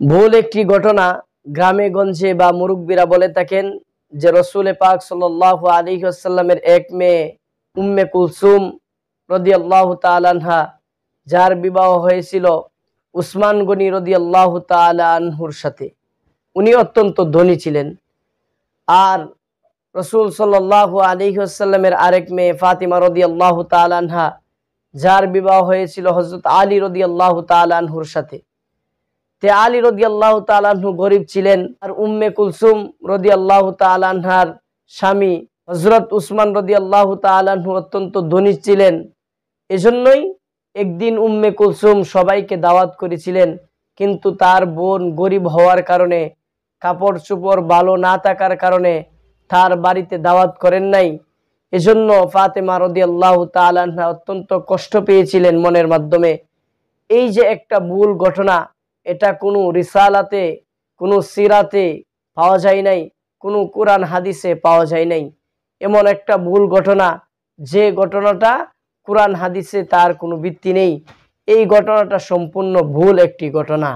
ভুল একটি ঘটনা গ্রামে গঞ্জে বা মুরব্বীরা বলে থাকেন যে রাসূল পাক সাল্লাল্লাহু আলাইহি ওয়াসাল্লামের এক মেয়ে উম্মে কুলসুম রাদিয়াল্লাহু তাআলা আনহা, যার বিবাহ হয়েছিল উসমান গনি রাদিয়াল্লাহু তাআলা আনহুর সাথে। উনি অত্যন্ত ধনী ছিলেন। আর রাসূল সাল্লাল্লাহু আলাইহি ওয়াসাল্লামের আরেক মেয়ে ফাতিমা রাদিয়াল্লাহু তাআলা আনহা, যার বিবাহ হয়েছিল হযরত আলী রাদিয়াল্লাহু তাআলা আনহুর সাথে। তে আলী রাদিয়াল্লাহু তাআলা আনহু গরিব ছিলেন, আর উম্মে কুলসুম রাদিয়াল্লাহু তাআলা আনহার স্বামী হযরত উসমান রাদিয়াল্লাহু তাআলা আনহু অত্যন্ত ধনী ছিলেন। এজন্যই একদিন উম্মে কুলসুম সবাইকে দাওয়াত করেছিলেন, কিন্তু তার বোন গরিব হওয়ার কারণে, কাপড় চোপড় ভালো না থাকার কারণে তার বাড়িতে দাওয়াত করেন নাই। এজন্য ফাতেমা রাদিয়াল্লাহু তাআলা আনহা অত্যন্ত কষ্ট পেয়েছিলেন মনের মাধ্যমে। এই যে একটা ভুল ঘটনা, এটা কোনো রিসালাতে, কোনো সিরাতে পাওয়া যায় নাই, কোনো কোরআন হাদিসে পাওয়া যায় নাই। এমন একটা ভুল ঘটনা, যে ঘটনাটা কোরআন হাদিসে তার কোনো ভিত্তি নেই। এই ঘটনাটা সম্পূর্ণ ভুল একটি ঘটনা।